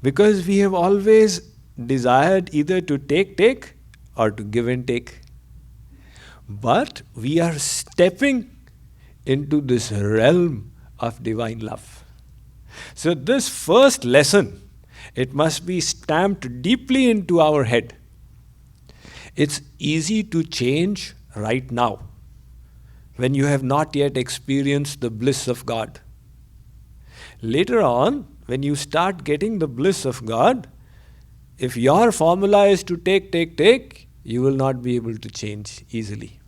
Because we have always desired either to take or to give and take. But we are stepping into this realm of divine love. So this first lesson, it must be stamped deeply into our head. It's easy to change right now when you have not yet experienced the bliss of God. Later on, when you start getting the bliss of God, if your formula is to take, you will not be able to change easily.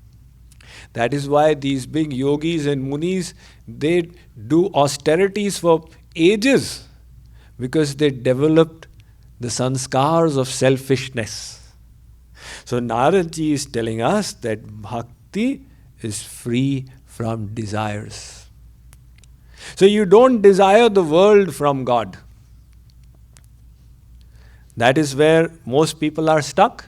That is why these big yogis and munis, they do austerities for ages, because they developed the sanskars of selfishness. So Narad ji is telling us that bhakti is free from desires. So you don't desire the world from God. That is where most people are stuck.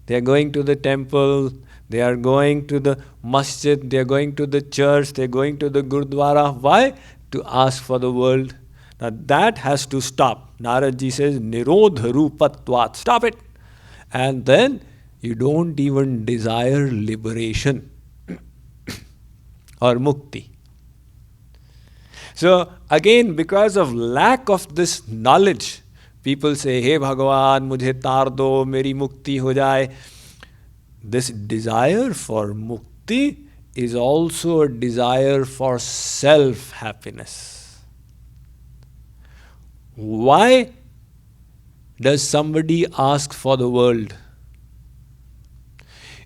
They are going to the temple, they are going to the masjid, they are going to the church, they are going to the gurdwara. Why? To ask for the world. Now that has to stop. Narad ji says, nirodh rupatvat. Stop it. And then you don't even desire liberation or mukti. So again, because of lack of this knowledge, people say, hey Bhagavan, mujhe tar do, meri mukti ho jaye. This desire for mukti is also a desire for self-happiness. Why does somebody ask for the world?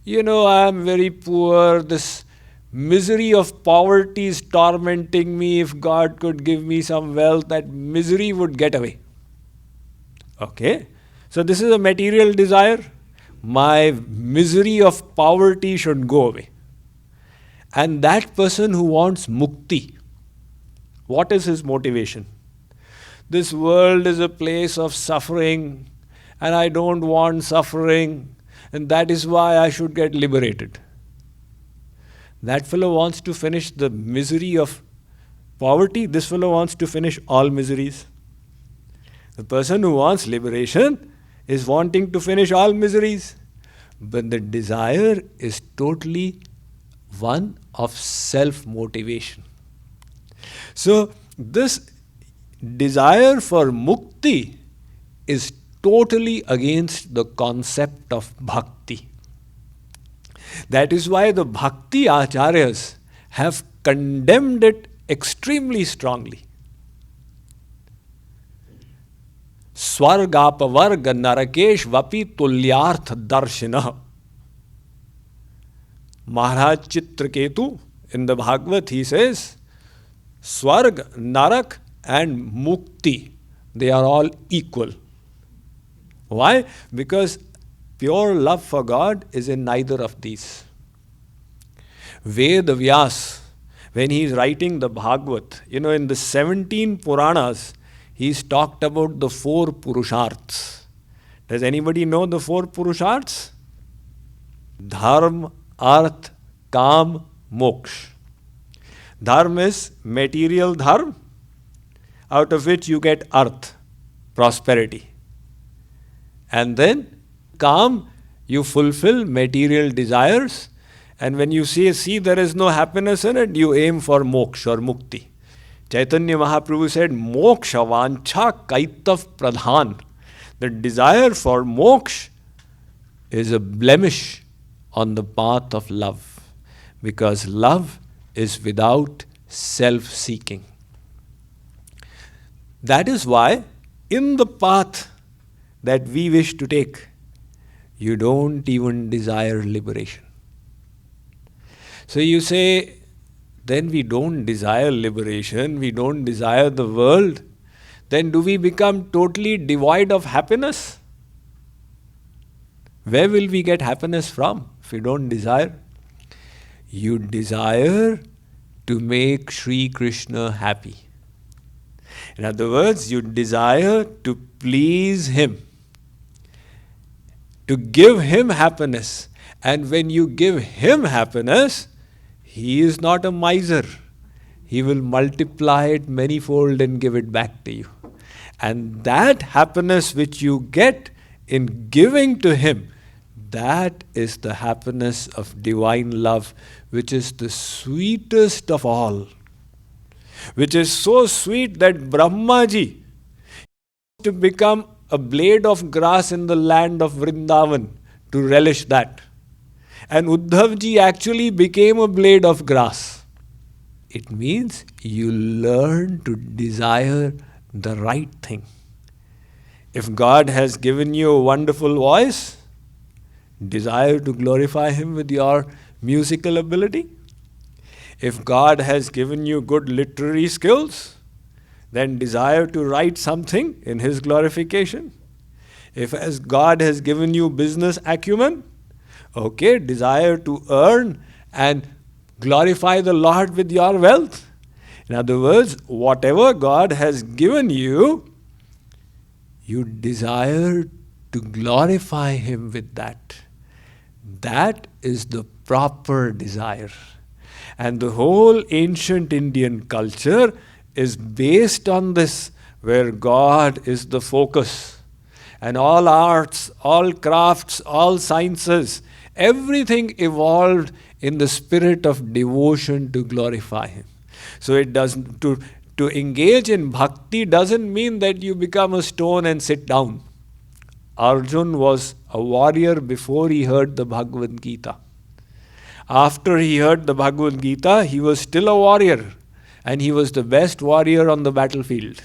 You know, I am very poor, this misery of poverty is tormenting me. If God could give me some wealth, that misery would get away. Okay, so this is a material desire. My misery of poverty should go away. And that person who wants mukti, what is his motivation? This world is a place of suffering, and I don't want suffering, and that is why I should get liberated. That fellow wants to finish the misery of poverty. This fellow wants to finish all miseries. The person who wants liberation is wanting to finish all miseries. But the desire is totally one of self-motivation. So this desire for mukti is totally against the concept of bhakti. That is why the bhakti acharyas have condemned it extremely strongly. Swargapavarga narakesh vapi tulyarth darshana. Maharaj Chitraketu in the Bhagavad, he says, Swarg, Narak and Mukti, they are all equal. Why? Because pure love for God is in neither of these. Vedavyas, when he is writing the Bhagavad, in the 17 Puranas, he's talked about the 4 Purusharths. Does anybody know the 4 Purusharths? Dharma, Arth, Kam, Moksha. Dharma is material dharma, out of which you get arth, prosperity. And then Kam, you fulfill material desires, and when you see there is no happiness in it, you aim for moksha or mukti. Chaitanya Mahaprabhu said, moksha vancha kaitav pradhan. The desire for moksha is a blemish on the path of love, because love is without self-seeking. That is why in the path that we wish to take, you don't even desire liberation. So you say, then we don't desire liberation, we don't desire the world, then do we become totally devoid of happiness? Where will we get happiness from if we don't desire? You desire to make Sri Krishna happy. In other words, you desire to please him, to give him happiness. And when you give him happiness, he is not a miser. He will multiply it manifold and give it back to you. And that happiness which you get in giving to Him, that is the happiness of divine love, which is the sweetest of all. Which is so sweet that Brahmaji to become a blade of grass in the land of Vrindavan to relish that. And Uddhavji actually became a blade of grass. It means you learn to desire the right thing. If God has given you a wonderful voice, desire to glorify Him with your musical ability. If God has given you good literary skills, then desire to write something in His glorification. If as God has given you business acumen, okay, desire to earn and glorify the Lord with your wealth. In other words, whatever God has given you, you desire to glorify Him with that. That is the proper desire. And the whole ancient Indian culture is based on this, where God is the focus. And all arts, all crafts, all sciences, everything evolved in the spirit of devotion to glorify Him. So it doesn't, to engage in bhakti doesn't mean that you become a stone and sit down. Arjun was a warrior before he heard the Bhagavad Gita. After he heard the Bhagavad Gita, he was still a warrior, and he was the best warrior on the battlefield.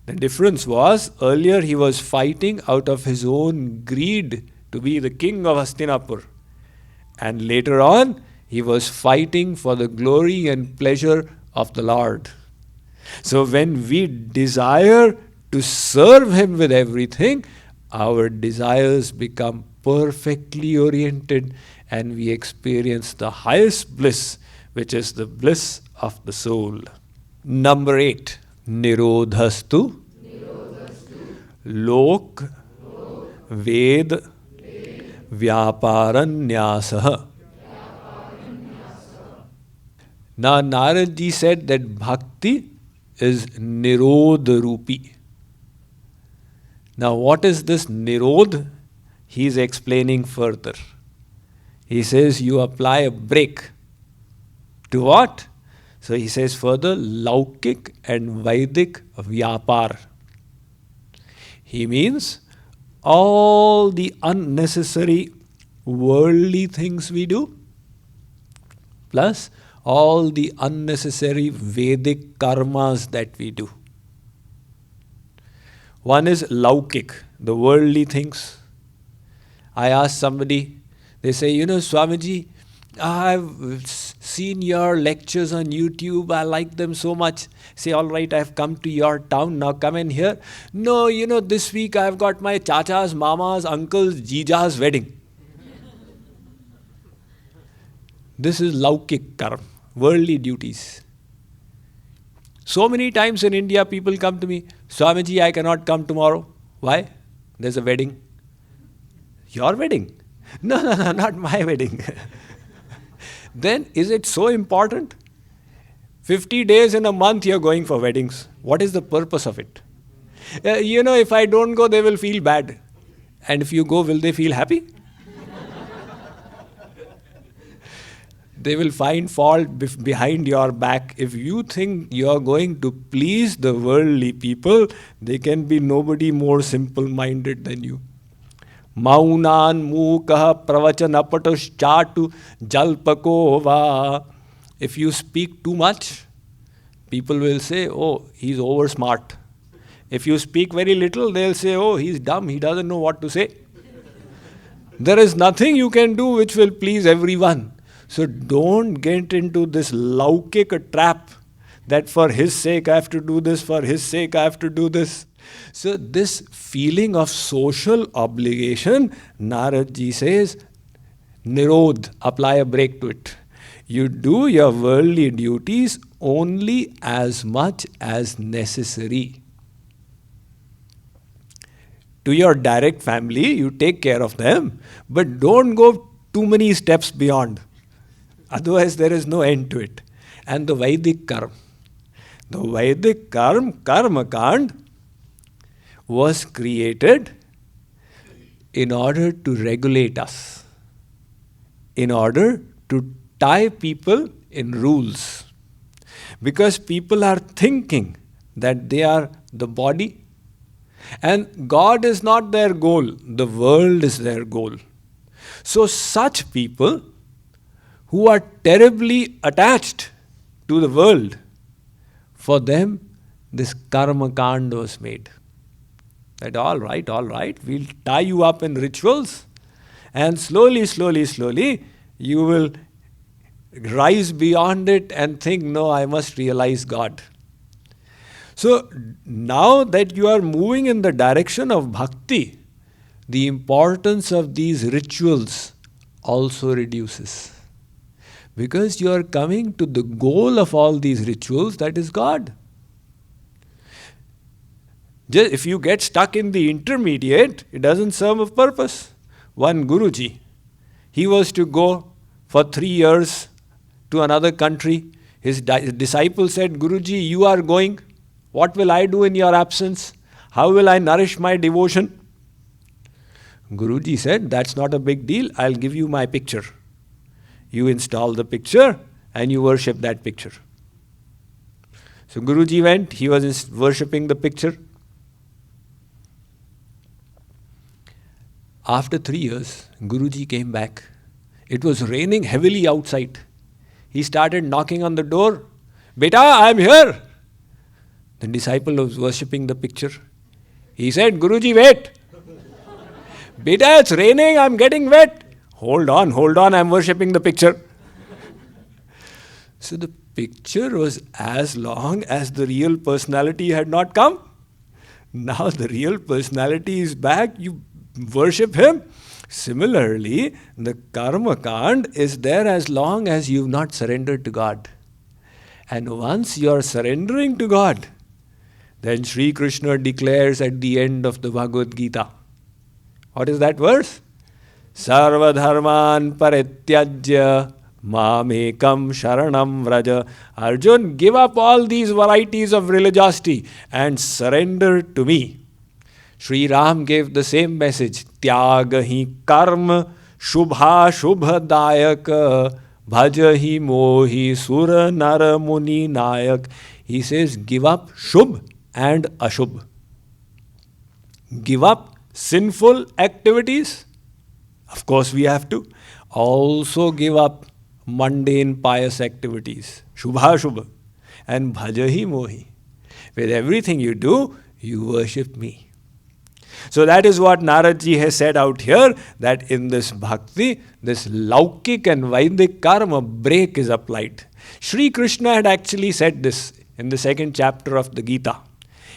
The difference was, earlier he was fighting out of his own greed to be the king of Hastinapur. And later on, he was fighting for the glory and pleasure of the Lord. So when we desire to serve Him with everything, our desires become perfectly oriented and we experience the highest bliss, which is the bliss of the soul. Number 8, niroddhastu, lokavedavyaparanyasah. Now Narad ji said that bhakti is nirodh rupi. Now what is this nirodh? He is explaining further. He says you apply a brake. To what? So he says further, laukik and Vedic vyapar. He means all the unnecessary worldly things we do, plus all the unnecessary Vedic karmas that we do. One is laukik, the worldly things. I asked somebody, they say, Swamiji, I've seen your lectures on YouTube, I like them so much. Say, all right, I've come to your town, now come in here. No, this week I've got my chacha's, mama's, uncle's, jija's wedding. This is laukik karma, worldly duties. So many times in India, people come to me, Swamiji, I cannot come tomorrow. Why? There's a wedding. Your wedding? No, not my wedding. Then, is it so important? 50 days in a month you're going for weddings. What is the purpose of it? If I don't go, they will feel bad. And if you go, will they feel happy? They will find fault behind your back. If you think you are going to please the worldly people, they can be nobody more simple-minded than you. Maunan mukah pravachanapatushchatu jalpakova. If you speak too much, people will say, oh, he's over smart. If you speak very little, they'll say, oh, he's dumb, he doesn't know what to say. There is nothing you can do which will please everyone. So don't get into this laukik trap that for his sake I have to do this, for his sake I have to do this. So this feeling of social obligation, Narad ji says, nirodh, apply a brake to it. You do your worldly duties only as much as necessary. To your direct family, you take care of them, but don't go too many steps beyond. Otherwise, there is no end to it. And the Vedic karma. The Vedic karma kand, was created in order to regulate us, in order to tie people in rules. Because people are thinking that they are the body, and God is not their goal, the world is their goal. So such people who are terribly attached to the world, for them this karma kand was made. That all right, we'll tie you up in rituals, and slowly, you will rise beyond it and think, no, I must realize God. So now that you are moving in the direction of bhakti, the importance of these rituals also reduces. Because you are coming to the goal of all these rituals, that is God. Just if you get stuck in the intermediate, it doesn't serve a purpose. One Guruji, he was to go for 3 years to another country. His disciple said, Guruji, you are going. What will I do in your absence? How will I nourish my devotion? Guruji said, that's not a big deal. I'll give you my picture. You install the picture and you worship that picture. So Guruji went, he was worshipping the picture. After 3 years, Guruji came back. It was raining heavily outside. He started knocking on the door. Beta, I'm here. The disciple was worshipping the picture. He said, Guruji, wait. Beta, it's raining, I'm getting wet. Hold on, I'm worshipping the picture. So the picture was as long as the real personality had not come. Now the real personality is back, you worship him. Similarly, the karma kand is there as long as you've not surrendered to God. And once you're surrendering to God, then Sri Krishna declares at the end of the Bhagavad Gita. What is that verse? Sarva dharman parityajya mamekam sharanam vraja. Arjun, give up all these varieties of religiosity and surrender to me. Sri Ram gave the same message. Tyagahi karma shubha shubhadayaka bhajahi mohi sura nara muni nayak. He says, give up shubh and ashubh. Give up sinful activities. Of course we have to. Also give up mundane pious activities. Shubha shubha. And bhajahi mohi. With everything you do, you worship me. So that is what Narad ji has said out here, that in this bhakti, this laukik and Vedic karma break is applied. Sri Krishna had actually said this in the 2nd chapter of the Gita.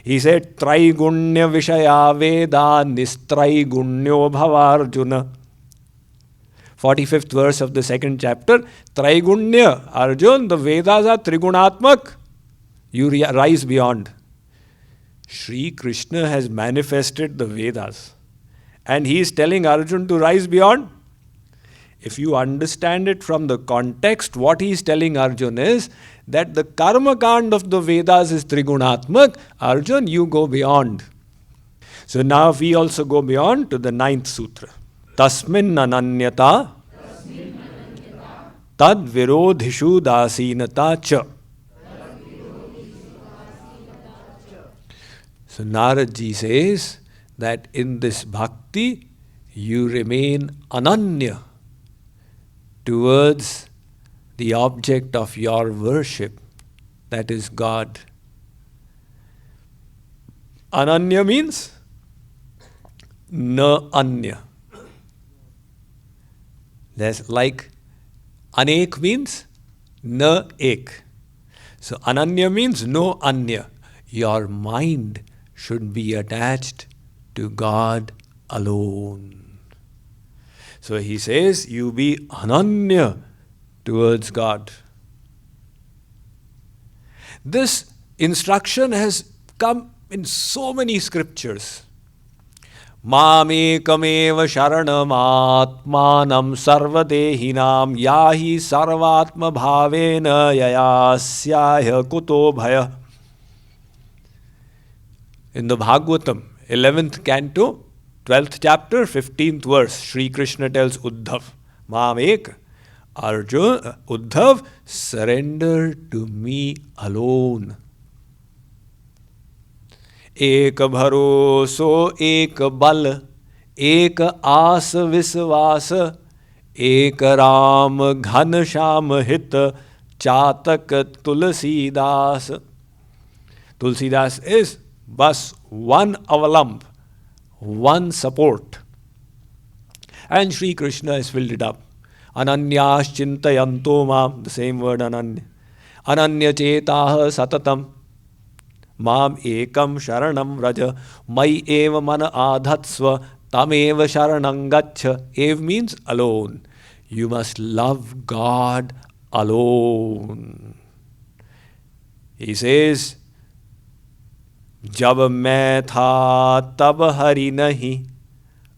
He said, Traigunya Vishaya Veda Nistraigunya Bhavarjuna. 45th verse of the 2nd chapter. Traigunya, Arjun, the Vedas are Trigunatmak. You rise beyond. Sri Krishna has manifested the Vedas. And he is telling Arjun to rise beyond. If you understand it from the context, what he is telling Arjun is that the karma kand of the Vedas is Trigunatmak. Arjun, you go beyond. So now we also go beyond to the 9th sutra. Tasminnananyata tadvirodhishudasinata cha. So Narad ji says that in this bhakti, you remain ananya towards the object of your worship, that is God. Ananya means na anya. That's like anek means na ek. So ananya means no anya. Your mind should be attached to God alone. So he says, you be ananya towards God. This instruction has come in so many scriptures. Mamekameva sharanam atmanam sarvadehinam yahi sarvatma bhavena yayasyaya kuto bhaya. In the Bhagavatam, 11th canto, 12th chapter, 15th verse. Sri Krishna tells Uddhav, Mamek, Arjun, Uddhav, surrender to me alone. Ek bharoso, ek bal, ek aas viswas, ek ram ghan sham hit, chatak tulsidas. Tulsidas is bas one avalamb, one support. And Sri Krishna has filled it up. Ananyas chintayanto mam, the same word ananya. Ananya chetah satatam. Mam ekam sharanam raja. Mai eva mana adhatsva. Tam eva sharanam gaccha. Ev means alone. You must love God alone. He says, जब मैं था तब हरि नहीं,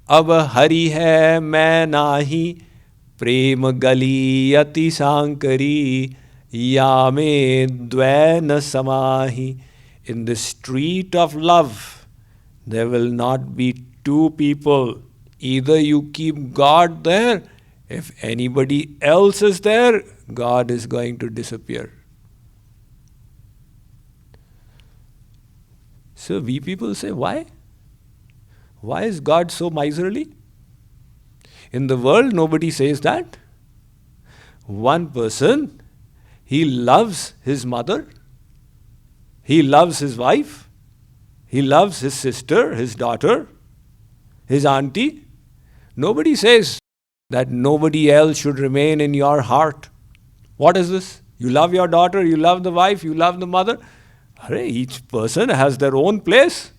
अब हरि है मैं नाही, प्रेम गली अति सांकरी, या में द्वै न समाही. In the street of love, there will not be two people. Either you keep God there, if anybody else is there, God is going to disappear. So we people say, why? Why is God so miserly? In the world, nobody says that. One person, he loves his mother, he loves his wife, he loves his sister, his daughter, his auntie. Nobody says that nobody else should remain in your heart. What is this? You love your daughter, you love the wife, you love the mother. Each person has their own place.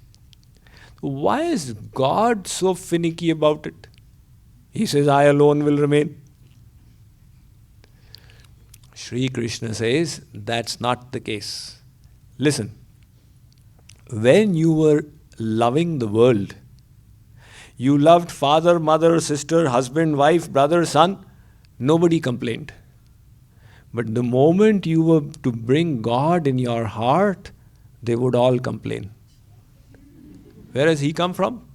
Why is God so finicky about it? He says, I alone will remain. Sri Krishna says, that's not the case. Listen, when you were loving the world, you loved father, mother, sister, husband, wife, brother, son, nobody complained. But the moment you were to bring God in your heart, they would all complain. Where has he come from?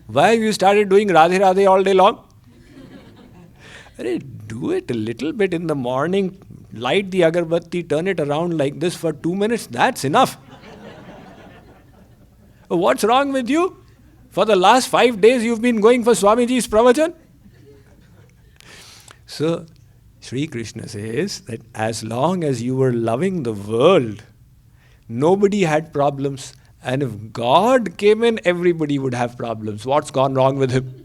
Why have you started doing Radhe Radhe all day long? Do it a little bit in the morning, light the agarbatti, turn it around like this for 2 minutes, that's enough. What's wrong with you? For the last 5 days you've been going for Swamiji's pravachan? So, Sri Krishna says that as long as you were loving the world, nobody had problems. And if God came in, everybody would have problems. What's gone wrong with him?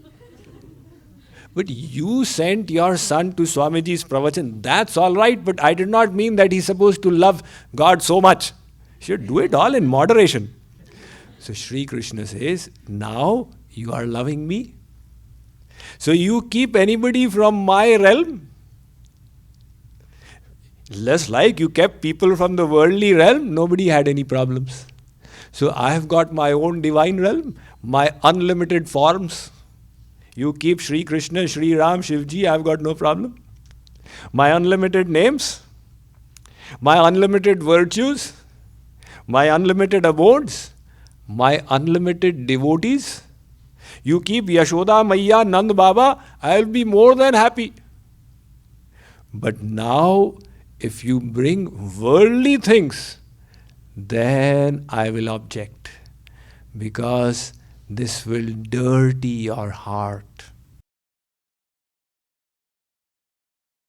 But you sent your son to Swamiji's pravachan. That's all right, but I did not mean that he's supposed to love God so much. He should do it all in moderation. So Sri Krishna says, now you are loving me. So you keep anybody from my realm. Less like you kept people from the worldly realm, nobody had any problems. So I have got my own divine realm, my unlimited forms. You keep Sri Krishna, Sri Ram, Shivji, I've got no problem. My unlimited names, my unlimited virtues, my unlimited abodes, my unlimited devotees. You keep Yashoda, Maiya, Nand Baba, I'll be more than happy. But now, if you bring worldly things, then I will object, because this will dirty your heart.